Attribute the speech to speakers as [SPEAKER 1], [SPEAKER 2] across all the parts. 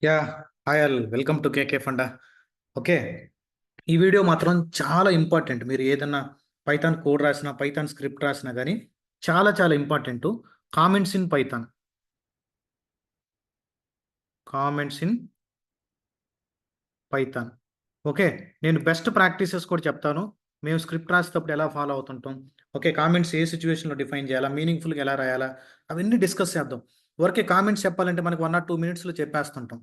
[SPEAKER 1] Yeah hi all welcome to KK funda. Okay, ఈ video మాత్రం చాలా ఇంపార్టెంట్. మీరు ఏదన్నా పైథాన్ కోడ్ రాసినా, పైథాన్ స్క్రిప్ట్ రాసినా కానీ చాలా చాలా important. Comments in Python, comments in Python. Okay, నేను బెస్ట్ ప్రాక్టీసెస్ కూడా చెప్తాను. మేము స్క్రిప్ట్ రాసేటప్పుడు ఎలా ఫాలో అవుతుంటాం, ఓకే, కామెంట్స్ ఏ సిచ్యువేషన్లో డిఫైన్ చేయాలా, మీనింగ్ఫుల్గా ఎలా రాయాలా, అవన్నీ డిస్కస్ చేద్దాం. ఊరికే కామెంట్స్ చెప్పాలంటే మనకి 1 or 2 minutesలో చెప్పేస్తుంటాం.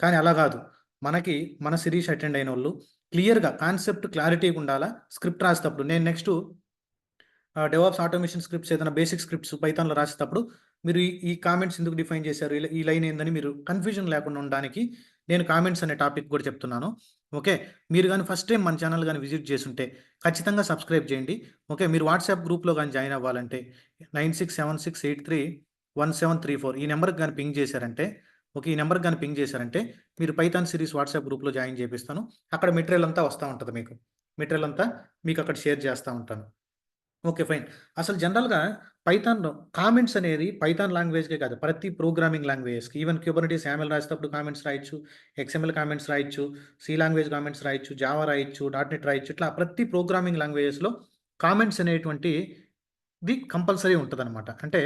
[SPEAKER 1] కానీ అలా కాదు. మనకి మన సిరీస్ అటెండ్ అయిన వాళ్ళు క్లియర్గా కాన్సెప్ట్ క్లారిటీగా ఉండాలా. స్క్రిప్ట్ రాసేటప్పుడు నేను నెక్స్ట్ డెవాప్స్ ఆటోమేషన్ స్క్రిప్ట్స్ ఏదైనా బేసిక్ స్క్రిప్ట్స్ పైథాన్లో రాసేటప్పుడు మీరు ఈ కామెంట్స్ ఎందుకు డిఫైన్ చేశారు, ఈ లైన్ ఏందని మీరు కన్ఫ్యూజన్ లేకుండా ఉండడానికి నేను కామెంట్స్ అనే టాపిక్ కూడా చెప్తున్నాను. ఓకే, మీరు కానీ ఫస్ట్ టైం మన ఛానల్ కానీ విజిట్ చేస్తుంటే ఖచ్చితంగా సబ్స్క్రైబ్ చేయండి. ఓకే, మీరు వాట్సాప్ గ్రూప్లో కానీ జాయిన్ అవ్వాలంటే 9676831734 ఈ నెంబర్కి కానీ పింగ్ చేశారంటే, ఓకే, ఈ నెంబర్కి కానీ పింగ్ చేశారంటే మీరు పైథాన్ సిరీస్ వాట్సాప్ గ్రూప్లో జాయిన్ చేపిస్తాను. అక్కడ మెటీరియల్ అంతా వస్తూ ఉంటుంది. మెటీరియల్ అంతా మీకు అక్కడ షేర్ చేస్తూ ఉంటాను. Okay, fine. అసలు జనరల్‌గా పైథాన్‌లో కామెంట్స్ అనేది పైథాన్ లాంగ్వేజ్‌కే కాదు, ప్రతి ప్రోగ్రామింగ్ లాంగ్వేజెస్‌కి, ఈవెన్ క్యూబర్నెటిస్ యామెల్ రాసేటప్పుడు కామెంట్స్ రాయొచ్చు, ఎక్స్ఎంఎల్ కామెంట్స్ రాయొచ్చు, సి లాంగ్వేజ్ కామెంట్స్ రాయొచ్చు, జావా రాయొచ్చు, డాట్ నెట్ రాయొచ్చు. ఇట్లా ప్రతి ప్రోగ్రామింగ్ లాంగ్వేజెస్‌లో కామెంట్స్ అనేటువంటిది కంపల్సరీ ఉంటదనమాట. అంటే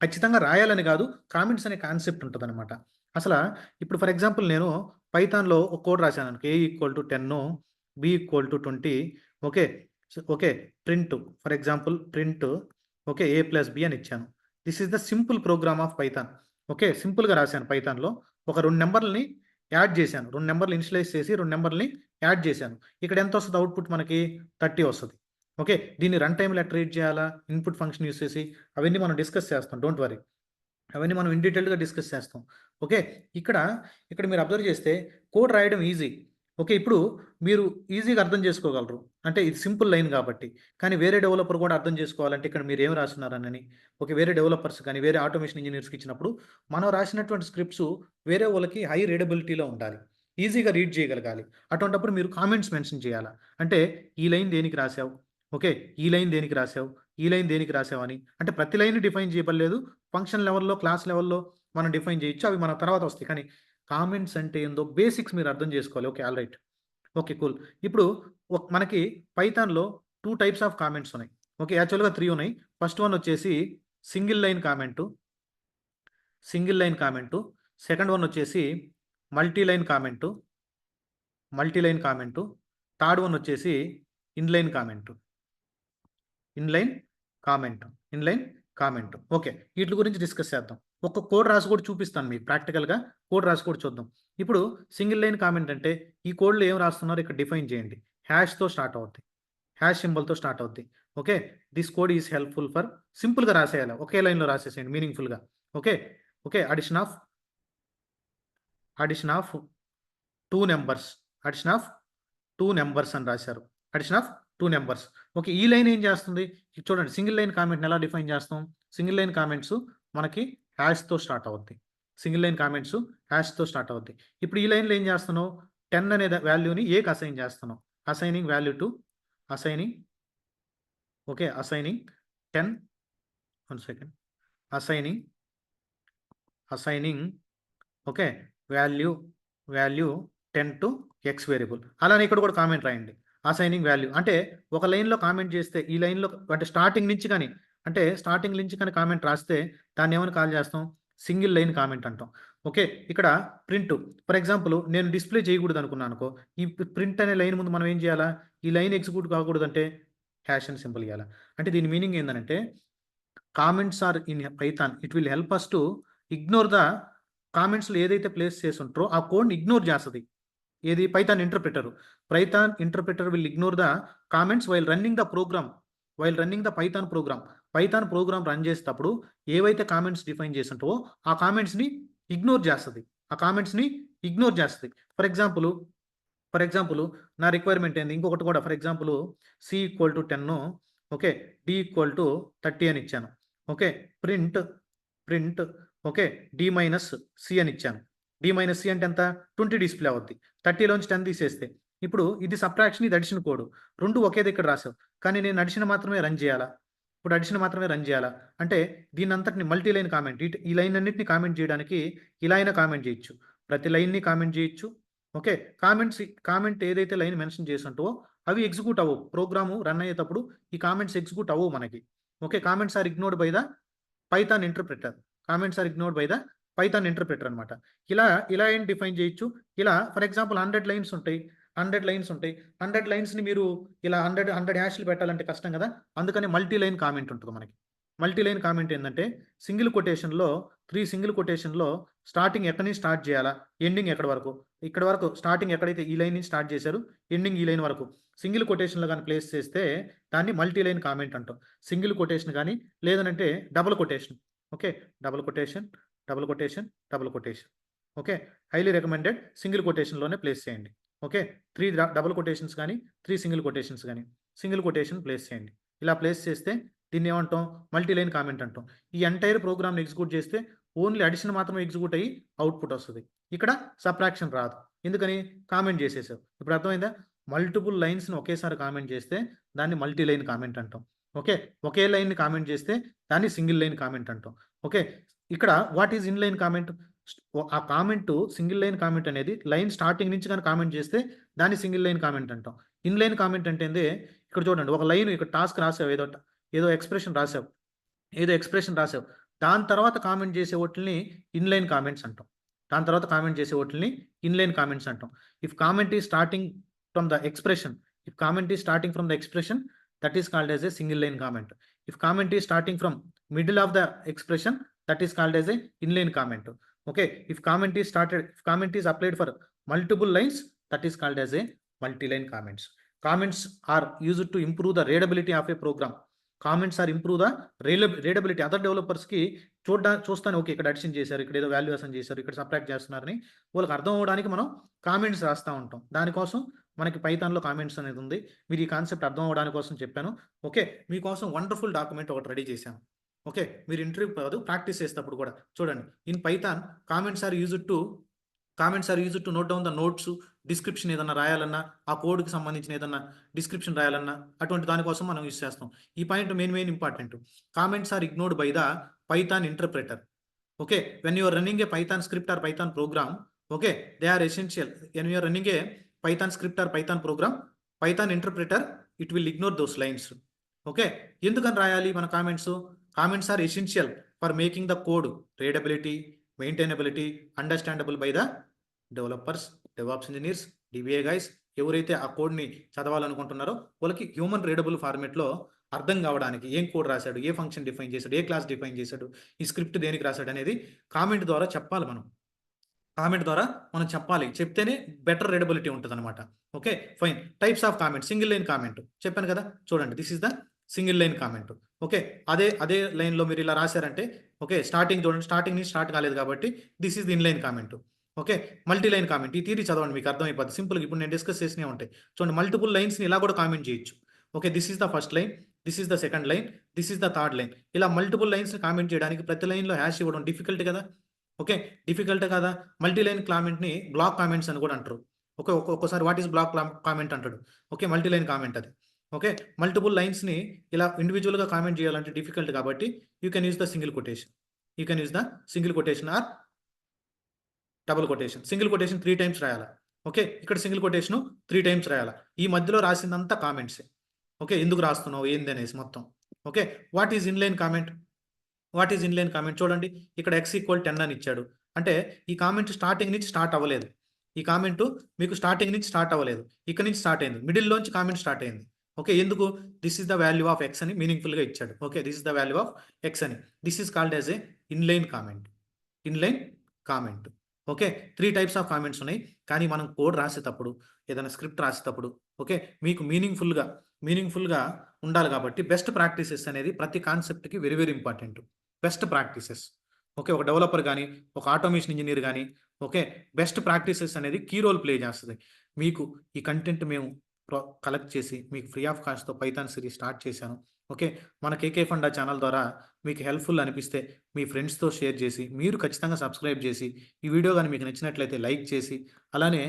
[SPEAKER 1] ఖచ్చితంగా రాయాలని కాదు, కామెంట్స్ అనే కాన్సెప్ట్ ఉంటదనమాట. అసల ఇప్పుడు ఫర్ ఎగ్జాంపుల్ నేను పైథాన్‌లో ఒక కోడ్ రాశాననుకో, A = 10, B = 20. Okay. Okay. Print, for example print, okay, A+B అని ఇచ్చాను. This is the simple program of Python. Okay, సింపుల్‌గా రాశాను పైథాన్‌లో. ఒక 2 నంబర్‌లని యాడ్ చేశాను. 2 నంబర్‌లు ఇనిషియలైజ్ చేసి 2 నంబర్‌లని యాడ్ చేశాను. ఇక్కడ ఎంత వస్తది అవుట్‌పుట్ మనకి 30 వస్తది. ఓకే, దీన్ని రన్ టైమ్‌లో ఎట్లా రీడ్ చేయాలా, ఇన్‌పుట్ ఫంక్షన్ యూజ్ చేసి అవన్నీ మనం డిస్కస్ చేస్తాం. Don't worry. అవన్నీ మనం ఇన్ డీటెయిల్డ్‌గా డిస్కస్ చేస్తాం. ఓకే, ఇక్కడ ఇక్కడ మీరు అబ్జర్వ్ చేస్తే కోడ్ రాయడం ఈజీ. ఓకే, ఇప్పుడు మీరు ఈజీగా అర్థం చేసుకోగలరు. అంటే ఇది సింపుల్ లైన్ కాబట్టి. కానీ వేరే డెవలపర్ కూడా అర్థం చేసుకోవాలంటే ఇక్కడ మీరు ఏమి రాస్తున్నారనని, ఓకే, వేరే డెవలపర్స్ కానీ, వేరే ఆటోమేషన్ ఇంజినీర్స్‌కి ఇచ్చినప్పుడు మనం రాసినటువంటి స్క్రిప్ట్స్ వేరే వాళ్ళకి హై రీడబిలిటీలో ఉండాలి. ఈజీగా రీడ్ చేయగలగాలి. అటువంటప్పుడు మీరు కామెంట్స్ మెన్షన్ చేయాలా. అంటే ఈ లైన్ దేనికి రాసావు? ఓకే, ఈ లైన్ దేనికి రాసావు? ఈ లైన్ దేనికి రాసావు అని. అంటే ప్రతి లైన్ డిఫైన్ చేయబడలేదు. ఫంక్షన్ లెవెల్‌లో, క్లాస్ లెవెల్‌లో మనం డిఫైన్ చేయొచ్చు. అవి మన తర్వాత వస్తాయి. కానీ కామెంట్స్ అంటే ఏందో బేసిక్స్ మీరు అర్థం చేసుకోవాలి. Okay, alright. Okay, cool. ఇప్పుడు మనకి పైథాన్‌లో 2 టైప్స్ ఆఫ్ కామెంట్స్ ఉన్నాయి. ఓకే, యాక్చువల్‌గా 3 ఉన్నాయి. ఫస్ట్ వన్ వచ్చేసి single line comment, single line comment. Second one వచ్చేసి multi line comment, multi line comment. Third one వచ్చేసి inline comment, inline comment, inline comment. Okay, వీటి గురించి డిస్కస్ చేద్దాం. ఒక కోడ్ రాసి కూడా చూపిస్తాను మీకు ప్రాక్టికల్‌గా. కోడ్ రాసి కూడా చూద్దాం. ఇప్పుడు సింగిల్ లైన్ కామెంట్ అంటే ఈ కోడ్‌లో ఏం రాస్తున్నారో ఇక్కడ డిఫైన్ చేయండి. హ్యాష్‌తో స్టార్ట్ అవుద్ది. హ్యాష్ సింబల్‌తో స్టార్ట్ అవుద్ది. Okay, this code is helpful for సింపుల్‌గా రాసేయాలి. ఒకే లైన్‌లో రాసేసేయండి మీనింగ్‌ఫుల్‌గా. Okay. Okay, addition of 2 numbers, addition of 2 numbers అని రాశారు. Addition of 2 numbers. ఓకే, ఈ లైన్ ఏం చేస్తుంది? ఇది చూడండి, సింగిల్ లైన్ కామెంట్‌ని ఎలా డిఫైన్ చేస్తాం? సింగిల్ లైన్ కామెంట్స్ మనకి హ్యాష్‌తో స్టార్ట్ అవుద్ది. సింగిల్ లైన్ కామెంట్స్ హ్యాష్‌తో స్టార్ట్ అవుద్ది. ఇప్పుడు ఈ లైన్‌లో ఏం చేస్తున్నావు? 10 అనే వాల్యూని Aకి అసైన్ చేస్తున్నావు. Assigning value to, assigning, okay, assigning 10, 1 second. Assigning, assigning, okay, value, value 10 to X variable. అలానే ఇక్కడ కూడా కామెంట్ రాయండి. అసైనింగ్ వాల్యూ అంటే ఒక లైన్‌లో కామెంట్ చేస్తే ఈ లైన్‌లో అంటే స్టార్టింగ్ నుంచి కానీ, అంటే స్టార్టింగ్ నుంచి కానీ కామెంట్ రాస్తే దాన్ని ఏమని కాల్ చేస్తాం? సింగిల్ లైన్ కామెంట్ అంటాం. ఓకే, ఇక్కడ ప్రింట్, ఫర్ ఎగ్జాంపుల్ నేను డిస్‌ప్లే చేయకూడదు అనుకున్నాను అనుకో, ఈ ప్రింట్ అనే లైన్ ముందు మనం ఏం చేయాలా? ఈ లైన్ ఎగ్జిక్యూట్ కాకూడదంటే హాష్ అని సింబల్ ఇయ్యాల. అంటే దీని మీనింగ్ ఏందనంటే comments are in Python it will help us to ignore the కామెంట్స్‌లో ఏదైతే ప్లేస్ చేసి ఉంటారో ఆ కోడ్‌ని ఇగ్నోర్ చేస్తది. ఏది? Python interpreter. Python interpreter will ignore the comments while running the program. While running the Python program. Python program run చేసేటప్పుడు ఏవైతే కామెంట్స్ డిఫైన్ చేసి ఉంటావో ఆ కామెంట్స్‌ని ఇగ్నోర్ చేస్తది. ఆ కామెంట్స్‌ని ఇగ్నోర్ చేస్తది. ఫర్ ఎగ్జాంపుల్, ఫర్ ఎగ్జాంపుల్ నా రిక్వైర్మెంట్ ఏంది? ఇంకొకటి కూడా for example C equal to 10, okay, D equal to 30 అని ఇచ్చాను. Okay, print, print, okay, D minus C అని ఇచ్చాను. డి మైనస్ సి అంటే ఎంత? 20 డిస్ప్లే అవుద్ది. 30లోంచి 10 తీసేస్తే ఇప్పుడు ఇది సబ్ట్రాక్షన్, ఇది అడిషన్ కోడ్. 2 ఒకే దగ్గర రాసావు. కానీ నేను అడిషన్ మాత్రమే రన్ చేయాలా? ఇప్పుడు అడిషన్ మాత్రమే రన్ చేయాలా? అంటే దీన్నంతటిని మల్టీ లైన్ కామెంట్, ఈ లైన్ అన్నిటిని కామెంట్ చేయడానికి ఇలా అయినా కామెంట్ చేయొచ్చు. ప్రతి లైన్‌ని కామెంట్ చేయొచ్చు. ఓకే. కామెంట్ ఏదైతే లైన్ మెన్షన్ చేసుంటావో అవి ఎగ్జిక్యూట్ అవ్వవు. ప్రోగ్రాము రన్ అయ్యేటప్పుడు ఈ కామెంట్స్ ఎగ్జిక్యూట్ అవ్వవు మనకి. Okay. Comments are ignored by the Python interpreter. Comments are ignored by the Python interpreter అన్నమాట. ఇలా ఇలా ఏం డిఫైన్ చేయొచ్చు. ఇలా ఫర్ ఎగ్జాంపుల్ 100 లైన్స్ ఉంటాయి. 100 లైన్స్ ఉంటాయి. 100 లైన్స్‌ని మీరు ఇలా 100 హ్యాష్‌లు పెట్టాలంటే కష్టం కదా! అందుకని మల్టీ లైన్ కామెంట్ ఉంటది మనకి. మల్టీ లైన్ కామెంట్ ఏందంటే సింగిల్ కొటేషన్‌లో 3 సింగిల్ కొటేషన్‌లో స్టార్టింగ్ ఎక్కడి నుంచి స్టార్ట్ చేయాలా? ఎండింగ్ ఎక్కడి వరకు? ఇక్కడి వరకు స్టార్టింగ్ ఎక్కడైతే ఈ లైన్ నుంచి స్టార్ట్ చేశారు. ఎండింగ్ ఈ లైన్ వరకు. సింగిల్ కొటేషన్‌లో గాని ప్లేస్ చేస్తే దాన్ని మల్టీ లైన్ కామెంట్ అంటాం. సింగిల్ కొటేషన్ గాని లేదనంటే double quotation. Okay. Double quotation, double quotation, double quotation. Okay. Highly recommended single కొటేషన్‌లోనే ప్లేస్ చేయండి. ఓకే. 3 డబుల్ కొటేషన్స్ గాని, 3 సింగిల్ కొటేషన్స్ గాని, సింగిల్ కొటేషన్ ప్లేస్ చేయండి. ఇలా ప్లేస్ చేస్తే దీన్నేమంటాం? మల్టీ లైన్ కామెంట్ అంటాం. ఈ ఎంటైర్ ప్రోగ్రామ్‌ని ఎగ్జిక్యూట్ చేస్తే ఓన్లీ అడిషన్ మాత్రమే ఎగ్జిక్యూట్ అయ్యి అవుట్‌పుట్ వస్తది. ఇక్కడ సబ్ట్రాక్షన్ రాదు. ఎందుకని? కామెంట్ చేసేసావు. ఇప్పుడు అర్థమైందా? మల్టిపుల్ లైన్స్‌ని ఒకేసారి కామెంట్ చేస్తే దాన్ని మల్టీ లైన్ కామెంట్ అంటాం. ఓకే. ఒకే లైన్‌ని కామెంట్ చేస్తే దాన్ని సింగిల్ లైన్ కామెంట్ అంటాం. ఓకే. ఇక్కడ వాట్ ఈస్ ఇన్‌లైన్ కామెంట్? ఆ కామెంటు సింగిల్ లైన్ కామెంట్ అనేది లైన్ స్టార్టింగ్ నుంచి గాని కామెంట్ చేస్తే దాన్ని సింగిల్ లైన్ కామెంట్ అంటాం. ఇన్‌లైన్ కామెంట్ అంటే ఏంది? ఇక్కడ చూడండి ఒక లైన్ ఇక్కడ టాస్క్ రాసావు ఏదో ఎక్స్‌ప్రెషన్ రాసావు. ఏదో ఎక్స్‌ప్రెషన్ రాసావు. దాని తర్వాత కామెంట్ చేసే వోటిల్ని ఇన్‌లైన్ కామెంట్స్ అంటాం. దాని తర్వాత కామెంట్ చేసే వోటిల్ని ఇన్‌లైన్ కామెంట్స్ అంటాం. If comment is starting from the expression, if comment is starting from the expression that is called as a single line comment. If comment is starting from middle of the expression that is called as a inline comment. Okay. If comment is applied for multiple lines, that is called as a multi-line comments. Comments are used to improve the readability of a program. Comments are improve the readability. Other developers కి చూస్తాను okay ఇక్కడ addition చేశారు, ఇక్కడ ఏదో value assign చేశారు, ఇక్కడ subtract చేస్తున్నారని వాళ్ళకి అర్థం అవ్వడానికి మనం కామెంట్స్ రాస్తా ఉంటాం. దానికోసం మనకి పైథాన్‌లో కామెంట్స్ అనేది ఉంది. మీరు ఈ కాన్సెప్ట్ అర్థం అవ్వడానికి కోసం చెప్పాను. ఓకే. మీకోసం వండర్‌ఫుల్ డాక్యుమెంట్ ఒకటి రెడీ చేశాను. ఓకే. మీరు ఇంటర్వ్యూ కాదు ప్రాక్టీస్ చేసేటప్పుడు కూడా చూడండి. In Python comments are used to note down the notes, description ఏదన్నా రాయాలన్నా, ఆ కోడ్‌కి సంబంధించిన ఏదన్నా డిస్క్రిప్షన్ రాయాలన్నా అటువంటి దానికోసం మనం యూజ్ చేస్తాం. ఈ point main important. Comments are ignored by the Python interpreter. Okay. When you are running a Python script or Python program, okay, they are essential. When you are running a Python script or Python program, Python interpreter it will ignore those lines. Okay. ఎందుకని రాయాలి మన comments? Comments are essential for making the code readability, maintainability, understandable by the developers, DevOps engineers, DBA guys. ఎవరైతే ఆ కోడ్‌ని చదవాలనుకుంటున్నారో వాళ్ళకి human readable ఫార్మాట్‌లో అర్థం కావడానికి ఏం కోడ్ రాశాడు, ఏ ఫంక్షన్ డిఫైన్ చేశాడు, ఏ క్లాస్ డిఫైన్ చేశాడు, ఈ స్క్రిప్ట్ దేనికి రాశాడు అనేది కామెంట్ ద్వారా చెప్పాలి మనం. కామెంట్ ద్వారా మనం చెప్పాలి. చెప్తేనే బెటర్ రీడబిలిటీ ఉంటదనమాట. Okay. Fine. Types of comment. Single line comment చెప్పాను కదా! చూడండి. This is the single line comment. Okay. అదే లైన్‌లో మీరు ఇలా రాశారంటే ఓకే. స్టార్టింగ్ చూడండి. స్టార్టింగ్ నుంచి స్టార్ట్ కాలేదు కాబట్టి this is the inline comment. Okay. Multi line comment. ఈ థియరీ చదవండి మీకు అర్థమైపోద్ది. సింపుల్‌గా ఇప్పుడు నేను డిస్కస్ చేసినవి ఉంటాయి. చూడండి మల్టిపుల్ లైన్స్‌ని ఇలా కూడా కామెంట్ చేయొచ్చు. Okay. This is the first line, this is the second line, this is the third line. ఇలా మల్టిపుల్ లైన్స్‌ని కామెంట్ చేయడానికి ప్రతి లైన్‌లో హాష్ ఇవ్వడం డిఫికల్ట్ కదా! ఓకే. డిఫికల్ట్ కదా! మల్టీ లైన్ కామెంట్‌ని బ్లాక్ కామెంట్స్ అని కూడా అంటారు. ఓకే. ఒక్కోసారి వాట్ ఈస్ బ్లాక్ కామెంట్ అంటాడు. ఓకే. మల్టీ లైన్ కామెంట్ అది. ఓకే. మల్టిపుల్ లైన్స్‌ని ఇలా ఇండివిడ్యువల్‌గా కామెంట్ చేయాలంటే డిఫికల్ట్ కాబట్టి you can use the single quotation. You can use the single quotation or double quotation. Single quotation 3 times రాయాలా. Okay. ఇక్కడ single quotation 3 times రాయాలా. ఈ మధ్యలో రాసిందంతా కామెంట్సే. ఓకే. ఎందుకు రాస్తున్నావు ఏంది అనేసి మొత్తం. Okay. What is inline comment? What is inline comment? చూడండి. ఇక్కడ x = 10 అని ఇచ్చాడు. అంటే ఈ కామెంట్ స్టార్టింగ్ నుంచి స్టార్ట్ అవ్వలేదు. ఈ కామెంటు మీకు స్టార్టింగ్ నుంచి స్టార్ట్ అవ్వలేదు. ఇక్కడి నుంచి స్టార్ట్ అయింది. మిడిల్‌లోంచి కామెంట్ స్టార్ట్ అయింది. ఓకే. ఎందుకు? This is the value of x అని మీనింగ్‌ఫుల్‌గా ఇచ్చాడు. Okay. This is the value of x అని. This is called as a inline comment. Inline comment. Okay. 3 types of comments ఉన్నాయి. కానీ మనం కోడ్ రాసేటప్పుడు, ఏదైనా స్క్రిప్ట్ రాసేటప్పుడు ఓకే. మీకు మీనింగ్‌ఫుల్‌గా ఉండాలి కాబట్టి బెస్ట్ ప్రాక్టీసెస్ అనేది ప్రతి కాన్సెప్ట్‌కి very important. Best practices. Okay. ఒక డెవలపర్ గాని, ఒక ఆటోమేషన్ ఇంజినీర్ గాని ఓకే. బెస్ట్ ప్రాక్టీసెస్ అనేది కీ రోల్ ప్లే చేస్తది. మీకు ఈ కంటెంట్ మేము కలెక్ట్ చేసి మీకు ఫ్రీ ఆఫ్ కాస్ట్‌తో పైథాన్ సిరీస్ స్టార్ట్ చేశాను. ఓకే. మన కేకే ఫండా ఛానల్ ద్వారా మీకు హెల్ప్‌ఫుల్ అనిపిస్తే మీ ఫ్రెండ్స్‌తో షేర్ చేసి, మీరు ఖచ్చితంగా సబ్స్క్రైబ్ చేసి, ఈ వీడియో గాని మీకు నచ్చినట్లయితే లైక్ చేసి, అలానే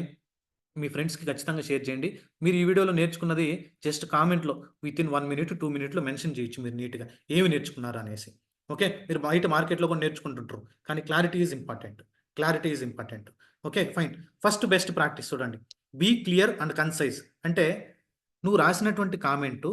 [SPEAKER 1] మీ ఫ్రెండ్స్‌కి ఖచ్చితంగా షేర్ చేయండి. మీరు ఈ వీడియోలో నేర్చుకున్నది జస్ట్ కామెంట్‌లో వితిన్ 1 మినిట్, 2 మినిట్‌లో మెన్షన్ చేయొచ్చు మీరు నీట్‌గా. ఏమి నేర్చుకున్నారు అనేసి. ఓకే. మీరు బయట మార్కెట్‌లో కూడా నేర్చుకుంటుంటారు. కానీ clarity is important. Clarity is important. Okay fine. First best practice చూడండి, బీ క్లియర్ అండ్ కన్సైజ్. అంటే నువ్వు రాసినటువంటి కామెంటు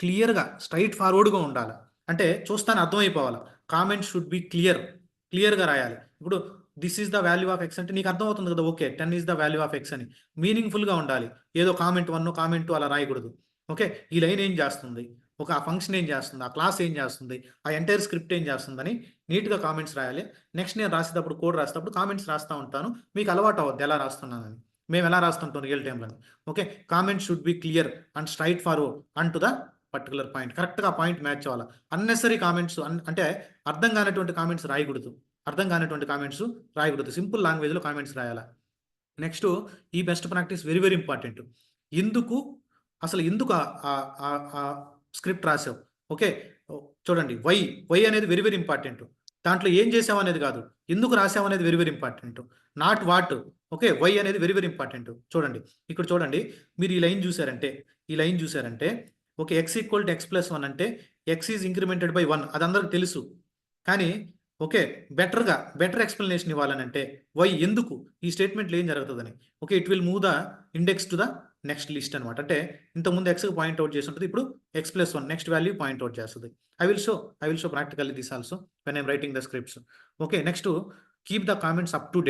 [SPEAKER 1] క్లియర్గా స్ట్రైట్ ఫార్వర్డ్గా ఉండాలి. అంటే చూస్తానే అర్థమైపోవాలి. కామెంట్ షుడ్ బి క్లియర్గా రాయాలి. ఇప్పుడు this is the value of X అంటే నీకు అర్థమవుతుంది కదా, okay 10 is the value of X అని. మీనింగ్ఫుల్గా ఉండాలి. ఏదో కామెంట్ 1 కామెంట్ 2 అలా రాయకూడదు. ఓకే, ఈ లైన్ ఏం చేస్తుంది, ఒక ఆ ఫంక్షన్ ఏం చేస్తుంది, ఆ క్లాస్ ఏం చేస్తుంది, ఆ ఎంటైర్ స్క్రిప్ట్ ఏం చేస్తుందని నీట్గా కామెంట్స్ రాయాలి. నెక్స్ట్ నేను రాసేటప్పుడు కోడ్ రాసేటప్పుడు కామెంట్స్ రాస్తూ ఉంటాను. మీకు అలవాటు అవ్వద్దు ఎలా రాస్తున్నానని. మేము ఎలా రాస్తుంటాం రియల్ టైంలో. Okay, comment should be clear and straight forward and to the particular point. కరెక్ట్గా పాయింట్ మ్యాచ్ అవ్వాలి. అన్నెసరీ కామెంట్స్ అంటే అర్థం కానటువంటి కామెంట్స్ రాయకూడదు. సింపుల్ లాంగ్వేజ్లో కామెంట్స్ రాయాలి. నెక్స్ట్ ఈ best practice very very important. ఎందుకు ఎందుకు ఆ స్క్రిప్ట్ రాసావు? ఓకే, చూడండి వై అనేది వెరీ వెరీ ఇంపార్టెంట్. దాంట్లో ఏం చేసావు అనేది కాదు, ఎందుకు రాసావు అనేది very very important. Not what. Okay, why అనేది వెరీ వెరీ ఇంపార్టెంట్. చూడండి ఇక్కడ చూడండి, మీరు ఈ లైన్ చూసారంటే okay, X equal to X plus 1 అంటే ఎక్స్ ఈజ్ ఇంక్రిమెంటెడ్ బై 1 అది అందరికి తెలుసు. కానీ ఓకే, బెటర్ ఎక్స్ప్లెనేషన్ ఇవ్వాలనంటే వై, ఎందుకు ఈ స్టేట్మెంట్లో ఏం జరుగుతుందని. Okay, it will move the index to the next list అనమాట. అంటే ఇంతకుముందు ఎక్స్కి పాయింట్అవుట్ చేసి ఉంటుంది, ఇప్పుడు X plus 1 next value point out చేస్తుంది. I will show practically this also when I'm writing the scripts. Okay, next keep the comments up to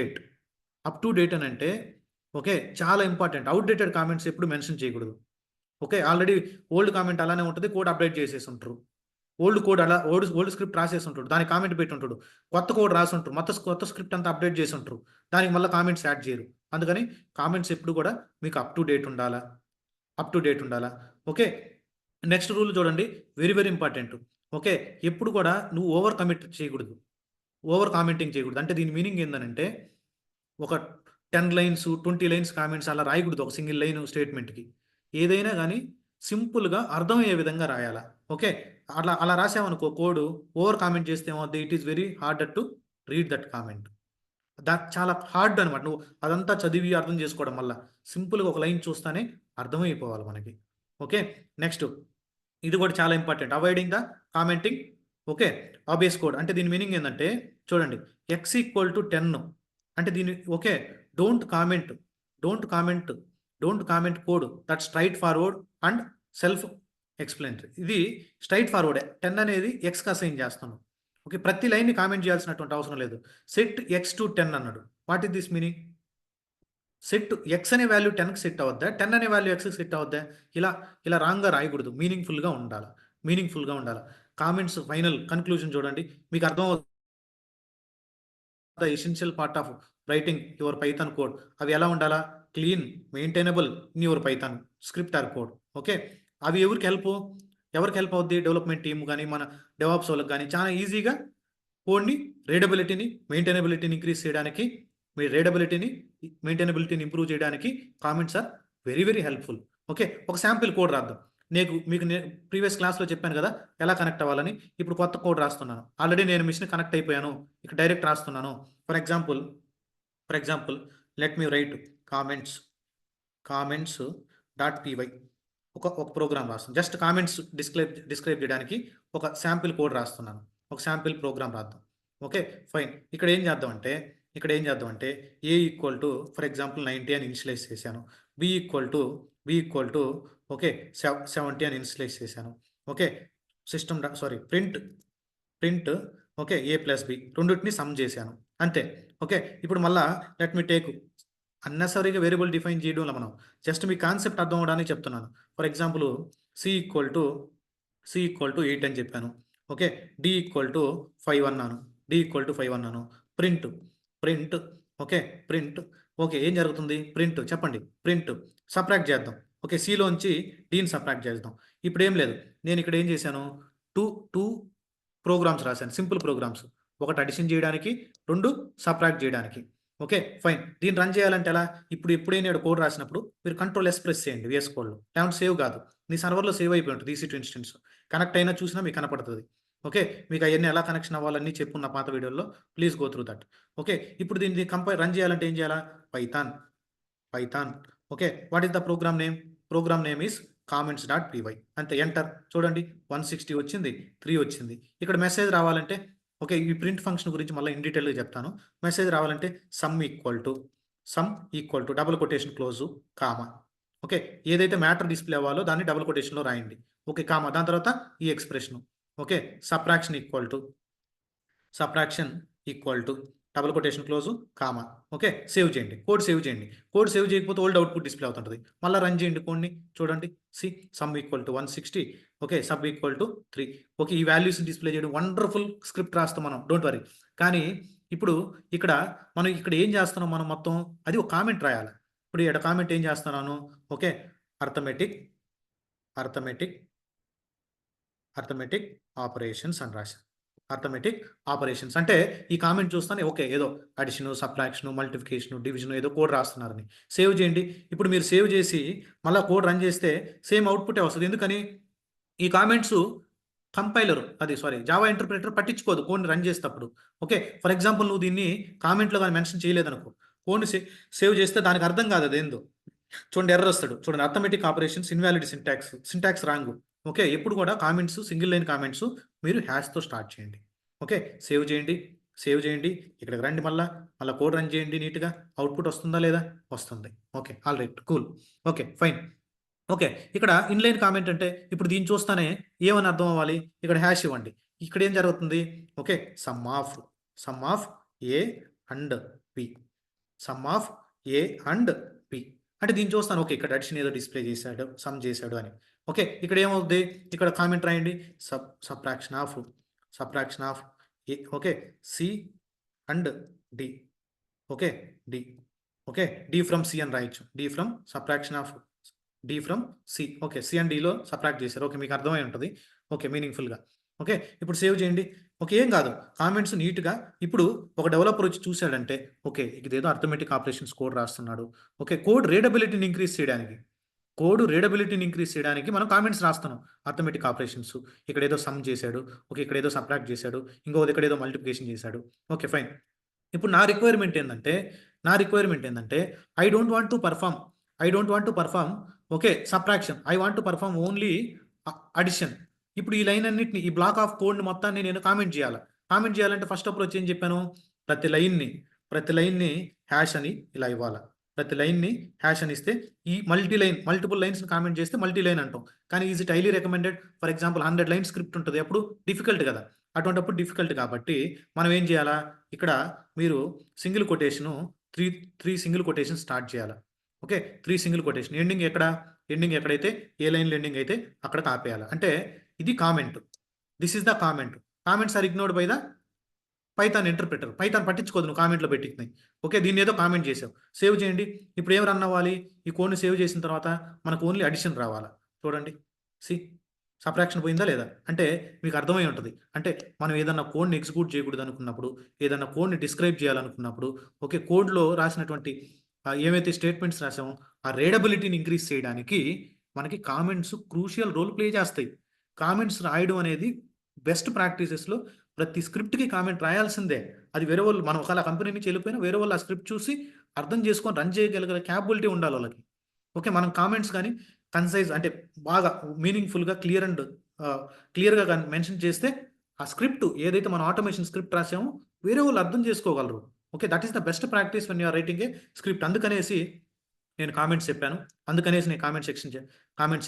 [SPEAKER 1] date అని అంటే ఓకే చాలా ఇంపార్టెంట్. అవుట్డేటెడ్ కామెంట్స్ ఎప్పుడు మెన్షన్ చేయకూడదు. ఓకే, ఆల్రెడీ ఓల్డ్ కామెంట్ అలానే ఉంటుంది, code update చేసేసి ఉంటారు. ఓల్డ్ స్క్రిప్ట్ రాసేసి ఉంటాడు, దానికి కామెంట్ పెట్టి ఉంటాడు. కొత్త కోడ్ రాసి ఉంటారు, కొత్త స్క్రిప్ట్ అంతా అప్డేట్ చేసి ఉంటారు, దానికి మళ్ళీ కామెంట్స్ యాడ్ చేయరు. అందుకని కామెంట్స్ ఎప్పుడు కూడా మీకు అప్ టు డేట్ ఉండాలా. ఓకే, నెక్స్ట్ రూల్ చూడండి, వెరీ వెరీ ఇంపార్టెంట్. ఓకే, ఎప్పుడు కూడా నువ్వు ఓవర్ కామెంటింగ్ చేయకూడదు. అంటే దీని మీనింగ్ ఏంటంటే ఒక 10 లైన్స్ 20 లైన్స్ కామెంట్స్ అలా రాయకూడదు ఒక సింగిల్ లైన్ స్టేట్మెంట్కి. ఏదైనా కానీ సింపుల్గా అర్థమయ్యే విధంగా రాయాలా. ఓకే, అలా రాసామనుకో కోడ్, ఓవర్ కామెంట్ చేస్తే ఏమవుద్ది, it is very hard to read that comment. చాలా హార్డ్ అనమాట. నువ్వు అదంతా చదివి అర్థం చేసుకోవడం వల్ల సింపుల్గా ఒక లైన్ చూస్తానే అర్థమైపోవాలి మనకి. ఓకే, నెక్స్ట్ ఇది కూడా చాలా important, avoiding the commenting. Okay, obvious code అంటే దీని మీనింగ్ ఏంటంటే చూడండి, ఎక్స్ ఈక్వల్ టు 10 అంటే దీని okay, don't comment code that straightforward and self explanatory. ఇది స్ట్రైట్ ఫార్వర్డే, 10 అనేది ఎక్స్కి అసైన్ చేస్తాను. ఓకే, ప్రతి లైన్ని కామెంట్ చేయాల్సినటువంటి అవసరం లేదు. సెట్ ఎక్స్ టు 10 అన్నాడు. What is this meaning? Set X అనే వాల్యూ 10కి సెట్ అవుద్దా, 10 అనే వాల్యూ ఎక్స్కి సెట్ అవుద్దా? ఇలా రాంగ్గా రాయకూడదు. మీనింగ్ఫుల్గా ఉండాలి. కామెంట్స్ ఫైనల్ కన్క్లూజన్ చూడండి, మీకు అర్థం అవుతుంది the essential part of writing your Python code. అవి ఎలా ఉండాలా? Clean, maintainable in your Python script R code. Okay, అవి ఎవరికి హెల్ప్ అవుద్ది? డెవలప్మెంట్ టీమ్ కానీ మన డెవాప్స్ వాళ్ళకి కానీ చాలా ఈజీగా కోడ్ని మెయింటైనబిలిటీని ఇంక్రీజ్ చేయడానికి, మీ మెయింటైనబిలిటీని ఇంప్రూవ్ చేయడానికి comments are very very helpful. Okay, ఒక శాంపిల్ కోడ్ రాద్దాం. మీకు ప్రీవియస్ క్లాస్లో చెప్పాను కదా ఎలా కనెక్ట్ అవ్వాలని. ఇప్పుడు కొత్త కోడ్ రాస్తున్నాను. ఆల్రెడీ నేను మిషన్ కనెక్ట్ అయిపోయాను, ఇక డైరెక్ట్ రాస్తున్నాను. For example let me right comments dot py. ఒక ప్రోగ్రామ్ రాస్తాను. జస్ట్ కామెంట్స్ డిస్క్రైబ్ చేయడానికి ఒక శాంపిల్ కోడ్ రాస్తున్నాను. ఒక శాంపిల్ ప్రోగ్రామ్ రాద్దాం. Okay fine. ఇక్కడ ఏం చేద్దాం అంటే ఏ ఈక్వల్ టు ఫర్ ఎగ్జాంపుల్ 90 అని ఇనిషియలైజ్ చేశాను. బి ఈక్వల్ టు ఓకే 70 అని ఇనిషియలైజ్ చేశాను. Okay, print okay A plus B రెండింటిని సమ్ చేశాను అంతే. ఓకే, ఇప్పుడు మళ్ళా లెట్ మీ టేక్ అన్నెసరీగా వేరియబుల్ డిఫైన్ చేయడంలో మనం జస్ట్ మీ కాన్సెప్ట్ అర్థం అవడానికి చెప్తున్నాను. For example C equal to 8 అని చెప్పాను. ఓకే, డి ఈక్వల్ టు 5 అన్నాను. ప్రింట్ ఓకే ఏం జరుగుతుంది? ప్రింట్ సబ్ట్రాక్ట్ చేద్దాం. ఓకే, సిలోంచి డీని సబ్ట్రాక్ట్ చేద్దాం. ఇప్పుడు ఏం లేదు, నేను ఇక్కడ ఏం చేశాను, టూ ప్రోగ్రామ్స్ రాశాను, సింపుల్ ప్రోగ్రామ్స్. ఒకటి అడిషన్ చేయడానికి, 2 సబ్ట్రాక్ట్ చేయడానికి. Okay fine. దీన్ని రన్ చేయాలంటే ఎలా? ఎప్పుడైనా కోడ్ రాసినప్పుడు మీరు కంట్రోల్-S ప్రెస్ చేయండి VS కోడ్లో. లేకుంటే సేవ్ కాదు, మీ సర్వర్లో సేవ్ అయిపోయి ఉంటుంది EC2 ఇన్స్టెన్స్. కనెక్ట్ అయినా చూసినా మీకు కనపడుతుంది. ఓకే, మీకు అవన్నీ ఎలా కనెక్షన్ అవ్వాలని చెప్పున్న పాత వీడియోలో, please go through that. Okay, ఇప్పుడు దీన్ని రన్ చేయాలంటే ఏం చేయాలా? Python. Okay, what is the program name is comments.py. అంతే, ఎంటర్. చూడండి 160 వచ్చింది, 3 వచ్చింది. ఇక్కడ మెసేజ్ రావాలంటే ఓకే, ఈ ప్రింట్ ఫంక్షన్ గురించి మళ్ళీ ఇన్ డీటెయిల్గా చెప్తాను. మెసేజ్ రావాలంటే some equal to some equal to double quotation close comma. Okay, ఏదైతే మ్యాటర్ డిస్ప్లే అవ్వాలో దాన్ని డబుల్ కొటేషన్లో రాయండి. ఓకే, కామా, దాని తర్వాత ఈ expression. Okay, subtraction equal to double quotation close comma. Okay, save చేయండి, కోడ్ సేవ్ చేయండి. కోడ్ సేవ్ చేయకపోతే ఓల్డ్ అవుట్పుట్ డిస్ప్లే అవుతుంటుంది. మళ్ళీ రన్ చేయండి కోడ్ని, చూడండి. C sum equal to 160. Okay, sub equal to 3. Okay, ఈ వాల్యూస్ డిస్ప్లే చేయడం వండర్ఫుల్ స్క్రిప్ట్ రాస్తాం మనం, డోంట్ వరీ. కానీ ఇప్పుడు ఇక్కడ మనం ఏం చేస్తున్నాం, మనం మొత్తం అది ఒక కామెంట్ రాయాలి. ఇప్పుడు ఇక్కడ కామెంట్ ఏం చేస్తున్నాను, ఓకే, అర్థమెటిక్ ఆపరేషన్స్ అని రాశాను. అర్థమెటిక్ ఆపరేషన్స్ అంటే ఈ కామెంట్ చూస్తానే ఓకే, ఏదో అడిషను, సబ్ట్రాక్షను, మల్టిఫికేషను, డివిజన్ ఏదో కోడ్ రాస్తున్నారని. సేవ్ చేయండి. ఇప్పుడు మీరు సేవ్ చేసి మళ్ళీ కోడ్ రన్ చేస్తే సేమ్ అవుట్పుటే వస్తుంది. ఎందుకని, ఈ కామెంట్స్ కంపైలర్ జావా ఇంటర్ప్రిటర్ పట్టించుకోదు కోడ్ని రన్ చేసేటప్పుడు. ఓకే, ఫర్ ఎగ్జాంపుల్ నువ్వు దీన్ని కామెంట్లో కానీ మెన్షన్ చేయలేదనుకో, కోడ్ని సేవ్ చేస్తే దానికి అర్థం కాదు అదేందో. చూడండి, ఎర్రర్ వస్తాడు. చూడండి, arithmetic operations invalid syntax wrong. Okay, ఎప్పుడు కూడా కామెంట్స్, సింగిల్ లైన్ కామెంట్స్ మీరు హ్యాష్తో స్టార్ట్ చేయండి. ఓకే, సేవ్ చేయండి. ఇక్కడికి రండి, మళ్ళీ కోడ్ రన్ చేయండి. నీట్గా అవుట్పుట్ వస్తుందా లేదా, వస్తుంది. Okay, all right, cool. Okay, fine. Okay, ఇక్కడ ఇన్లైన్ కామెంట్ అంటే ఇప్పుడు దీన్ని చూస్తానే ఏమని అర్థం అవ్వాలి, ఇక్కడ హ్యాష్ ఇవ్వండి. ఇక్కడ ఏం జరుగుతుంది, okay, sum of A and B, sum of A and B అంటే దీన్ని చూస్తాను. ఓకే, ఇక్కడ అడిషన్ ఏదో డిస్ప్లే చేశాడు, సమ్ చేశాడు అని. ఓకే, ఇక్కడ ఏమవుద్ది, ఇక్కడ కామెంట్ రాయండి, subtraction of A. Okay, C and D. Okay, D. Okay, D from C అని రాయొచ్చు. D from C. Okay, C and డిలో సబ్ట్రాక్ట్ చేశారు. ఓకే, మీకు అర్థమై ఉంటుంది. ఓకే, మీనింగ్ఫుల్గా. ఓకే, ఇప్పుడు సేవ్ చేయండి. ఓకే, ఏం కాదు, కామెంట్స్ నీట్గా. ఇప్పుడు ఒక డెవలపర్ వచ్చి చూశాడంటే, ఓకే, ఇదేదో అర్థమెటిక్ ఆపరేషన్స్ కోడ్ రాస్తున్నాడు. ఓకే, కోడ్ రీడబిలిటీని ఇంక్రీజ్ చేయడానికి మనం కామెంట్స్ రాస్తున్నాం. అర్థమెటిక్ ఆపరేషన్స్, ఇక్కడ ఏదో సమ్ చేశాడు. ఓకే, ఇక్కడ ఏదో సబ్ట్రాక్ట్ చేశాడు. ఇంకొకటి ఇక్కడ ఏదో మల్టిప్లికేషన్ చేశాడు. Okay, fine. ఇప్పుడు నా రిక్వైర్మెంట్ ఏంటంటే I don't want to perform okay subtraction. I want to perform only addition. ఇప్పుడు ఈ లైన్ అన్నిటిని, ఈ బ్లాక్ ఆఫ్ కోడ్ని మొత్తాన్ని నేను కామెంట్ చేయాలంటే ఫస్ట్ అప్రోచ్ ఏం చెప్పాను, ప్రతి లైన్ని హ్యాష్ అని ఇలా ఇవ్వాలి. ప్రతి లైన్ని హ్యాష్ అని ఇస్తే ఈ మల్టిపుల్ లైన్స్ కామెంట్ చేస్తే మల్టీ లైన్ అంటాం. కానీ is it highly recommended. For example 100 line script ఉంటుంది, అప్పుడు డిఫికల్ట్ కదా. అటువంటిప్పుడు డిఫికల్ట్ కాబట్టి మనం ఏం చేయాలా, ఇక్కడ మీరు single quotation, three single quotation start చేయాలి. Okay, 3 single quotation. ఎండింగ్ ఎక్కడైతే ఏ లైన్లో ఎండింగ్ అయితే అక్కడ ఆపేయాలి. అంటే ఇది comment. This is the comments are ignored by the Python interpreter. Python పట్టించుకోదు నువ్వు కామెంట్లో పెట్టింది. ఓకే, దీన్ని ఏదో కామెంట్ చేసావు, సేవ్ చేయండి. ఇప్పుడు ఏం రన్ అవ్వాలి, ఈ కోడ్ని సేవ్ చేసిన తర్వాత మనకు ఓన్లీ అడిషన్ రావాలా. చూడండి, సబ్ట్రాక్షన్ పోయిందా లేదా అంటే మీకు అర్థమై ఉంటుంది. అంటే మనం ఏదన్నా కోడ్ని ఎగ్జిక్యూట్ చేయకూడదు అనుకున్నప్పుడు, ఏదన్నా కోడ్ని డిస్క్రైబ్ చేయాలనుకున్నప్పుడు, ఓకే, కోడ్లో రాసినటువంటి ఏవైతే స్టేట్మెంట్స్ రాసామో ఆ రీడబిలిటీని ఇంక్రీజ్ చేయడానికి మనకి కామెంట్స్ క్రూషియల్ రోల్ ప్లే చేస్తాయి. కామెంట్స్ రాయడం అనేది బెస్ట్ ప్రాక్టీసెస్లో ప్రతి స్క్రిప్ట్కి కామెంట్ రాయాల్సిందే. అది వేరే వాళ్ళు, మనం ఒకవేళ కంపెనీ నుంచి వెళ్ళిపోయినా వేరే వాళ్ళు ఆ స్క్రిప్ట్ చూసి అర్థం చేసుకొని రన్ చేయగలిగే క్యాపబిలిటీ ఉండాలి వాళ్ళకి. ఓకే, మనం కామెంట్స్ కానీ కన్సైజ్ అంటే బాగా మీనింగ్ఫుల్గా క్లియర్గా కానీ మెన్షన్ చేస్తే ఆ స్క్రిప్ట్ ఏదైతే మనం ఆటోమేషన్ స్క్రిప్ట్ రాసామో వేరే వాళ్ళు అర్థం చేసుకోగలరు. Okay, that is the best practice when you're writing a script. అందుకనేసి నేను కామెంట్స్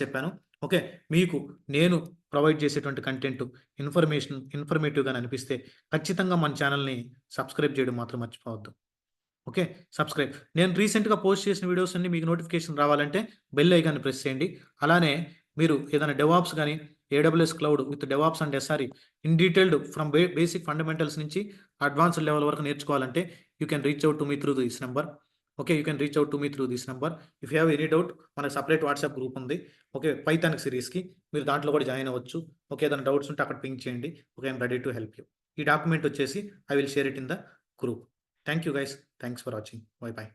[SPEAKER 1] చెప్పాను. ఓకే, మీకు నేను ప్రొవైడ్ చేసేటువంటి కంటెంట్ ఇన్ఫర్మేటివ్గా అనిపిస్తే ఖచ్చితంగా మన ఛానల్ని సబ్స్క్రైబ్ చేయడం మాత్రం మర్చిపోవద్దు. Okay, subscribe. నేను రీసెంట్గా పోస్ట్ చేసిన వీడియోస్ అన్ని మీకు నోటిఫికేషన్ రావాలంటే బెల్ ఐకాన్ని ప్రెస్ చేయండి. అలానే మీరు ఏదైనా డెవాప్స్ కానీ AWS cloud with DevOps and SRE in detailed from basic fundamentals నుంచి అడ్వాన్స్డ్ లెవెల్ వరకు నేర్చుకోవాలంటే you can reach out to me through this number. Okay, you can reach out to me through this number. If you have any doubt, మనకు separate WhatsApp group ఉంది. Okay, Python సిరీస్కి మీరు దాంట్లో కూడా join అవ్వచ్చు. Okay, ఏదైనా doubts ఉంటే అక్కడ pink చేయండి. Okay, I'm ready to help you. ఈ డాక్యుమెంట్ వచ్చేసి I will share it in the group. Thank you guys, thanks for watching. By.